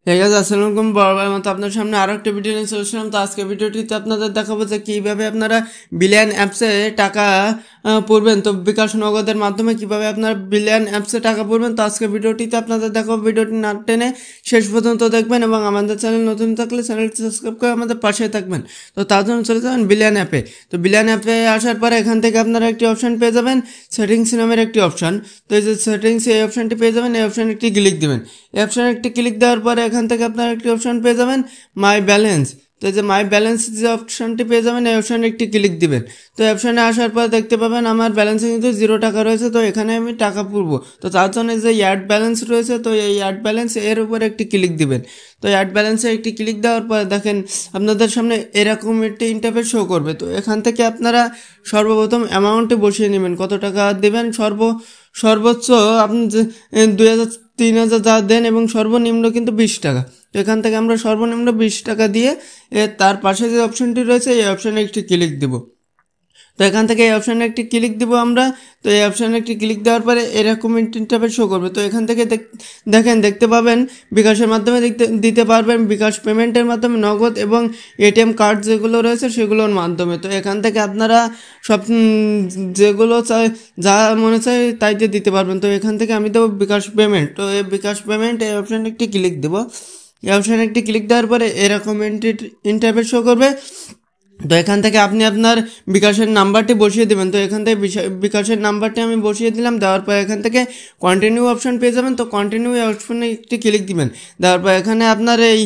ঠিক আছে, আসসালামু আলাইকুম। বরাবরের মতো আপনার সামনে আরও একটা ভিডিও নিয়ে চলে আসলাম। তো আজকে ভিডিওটিতে আপনাদের দেখাবো যে কীভাবে আপনারা বিলিয়ন অ্যাপসে টাকা পড়বেন। তো বিকাশ নগদের মাধ্যমে কীভাবে আপনারা বিলিয়ন অ্যাপসে টাকা পড়বেন। তো আজকে ভিডিওটিতে আপনাদের দেখাবো, ভিডিওটি না টেনে শেষ পর্যন্ত দেখবেন এবং আমাদের চ্যানেল নতুন থাকলে চ্যানেলটি সাবস্ক্রাইব করে আমাদের পাশে থাকবেন। তো তার জন্য চলে যাবেন বিলিয়ন অ্যাপে। তো বিলিয়ন অ্যাপে আসার পরে এখান থেকে আপনারা একটি অপশান পেয়ে যাবেন, সেটিংস নামের একটি অপশান। তো এই যে সেটিংস, এই অপশানটি পেয়ে যাবেন, এই অপশানে একটি ক্লিক দেবেন। এই অপশানে একটি ক্লিক দেওয়ার পরে এখান থেকে আপনারা একটি অপশান পেয়ে যাবেন, মাই ব্যালেন্স। তো এই যে মাই ব্যালেন্স যে অপশানটি পেয়ে যাবেন, এই অপশানে একটি ক্লিক দিবেন। তো এই অপশানে আসার পর দেখতে পাবেন আমার ব্যালেন্সে কিন্তু 0 টাকা রয়েছে। তো এখানে আমি টাকা পুরবো। তো তার জন্য যে অ্যাড ব্যালেন্স রয়েছে, তো এই অ্যাড ব্যালেন্স এর উপরে একটি ক্লিক দিবেন। তো অ্যাড ব্যালেন্সে একটি ক্লিক দেওয়ার পর দেখেন আপনাদের সামনে এরকম একটি ইন্টারফেস শো করবে। তো এখান থেকে আপনারা সর্বপ্রথম অ্যামাউন্টে বসিয়ে নেবেন, কত টাকা দেবেন। সর্বোচ্চ আপনি যে 2000 3000 যা দেন এবং সর্বনিম্ন কিন্তু 20 টাকা। তো এখান থেকে আমরা সর্বনিম্ন 20 টাকা দিয়ে তার পাশে যে অপশানটি রয়েছে এই অপশানে একটি ক্লিক দেব। তো এখান থেকে এই অপশানে একটি ক্লিক দিব আমরা। তো এই অপশানে একটি ক্লিক দেওয়ার পরে এরকম ইন্টারফেস শো করবে। তো এখান থেকে দেখতে পাবেন বিকাশের মাধ্যমে দিতে পারবেন, বিকাশ পেমেন্টের মাধ্যমে, নগদ এবং এটিএম কার্ড যেগুলো রয়েছে সেগুলোর মাধ্যমে। তো এখান থেকে আপনারা সব যেগুলো চাই, যা মনে চায় তাই দিয়ে দিতে পারবেন। তো এখান থেকে আমি দেবো বিকাশ পেমেন্ট। তো এই বিকাশ পেমেন্ট এই অপশানে একটি ক্লিক দেবো। এই অপশানে একটি ক্লিক দেওয়ার পরে এরকম ইন্টারফেস শো করবে। তো এখান থেকে আপনি আপনার বিকাশের নাম্বারটি বসিয়ে দেবেন। তো এখান থেকে বিকাশের নাম্বারটি আমি বসিয়ে দিলাম। দেওয়ার পর এখান থেকে কন্টিনিউ অপশান পেয়ে যাবেন। তো কন্টিনিউ এই অপশানে একটি ক্লিক দিবেন। দেওয়ার পর এখানে আপনার এই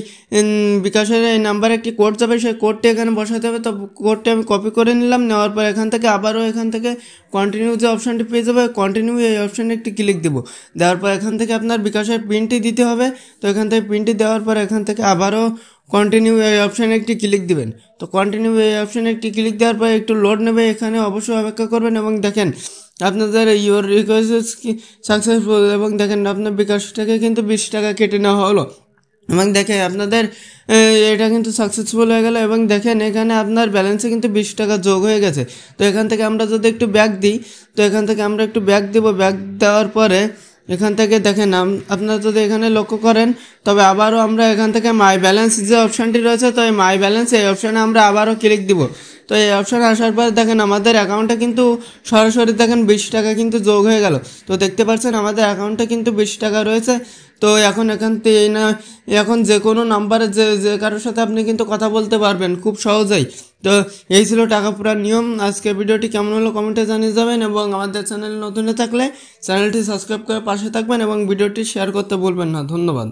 বিকাশের এই নাম্বারে একটি কোড যাবে, সেই কোডটি এখানে বসাতে হবে। তো কোডটি আমি কপি করে নিলাম। নেওয়ার পর এখান থেকে আবারও এখান থেকে কন্টিনিউ যে অপশানটি পেয়ে যাবে, কন্টিনিউ এই অপশানে একটি ক্লিক দেবো। দেওয়ার পর এখান থেকে আপনার বিকাশের পিনটি দিতে হবে। তো এখান থেকে পিনটি দেওয়ার পর এখান থেকে আবারও কন্টিনিউ এই অপশানে একটি ক্লিক দিবেন। তো কন্টিনিউ এই অপশানে একটি ক্লিক দেওয়ার পর একটু লোড নেবে, এখানে অবশ্যই অপেক্ষা করবেন এবং দেখেন আপনাদের ইউর রিকোয়েস্ট সাকসেসফুল এবং দেখেন আপনার বিকাশ থেকে কিন্তু 20 টাকা কেটে নেওয়া হলো এবং দেখেন আপনাদের এটা কিন্তু সাকসেসফুল হয়ে গেল এবং দেখেন এখানে আপনার ব্যালেন্সে কিন্তু 20 টাকা যোগ হয়ে গেছে। তো এখান থেকে আমরা যদি একটু ব্যাক দিই, তো এখান থেকে আমরা একটু ব্যাক দেব। ব্যাক দেওয়ার পরে এখান থেকে দেখেন আপনারা যদি এখানে লক্ষ্য করেন, তবে আবারও আমরা এখান থেকে মাই ব্যালেন্স যে অপশানটি রয়েছে, তো এই মাই ব্যালেন্স এই অপশানে আমরা আবারও ক্লিক দিব। তো এই অপশানে আসার পর দেখেন আমাদের অ্যাকাউন্টে কিন্তু সরাসরি দেখেন 20 টাকা কিন্তু যোগ হয়ে গেল। তো দেখতে পাচ্ছেন আমাদের অ্যাকাউন্টে কিন্তু 20 টাকা রয়েছে। তো এখন এখান থেকে এখন যে কোনো নাম্বারে যে কারোর সাথে আপনি কিন্তু কথা বলতে পারবেন খুব সহজেই। তো এই ছিল টাকা পড়ার নিয়ম। আজকের ভিডিওটি কেমন হলো কমেন্টে জানিয়ে যাবেন এবং আমাদের চ্যানেল নতুন থাকলে চ্যানেলটি সাবস্ক্রাইব করে পাশে থাকবেন এবং ভিডিওটি শেয়ার করতে ভুলবেন না। ধন্যবাদ।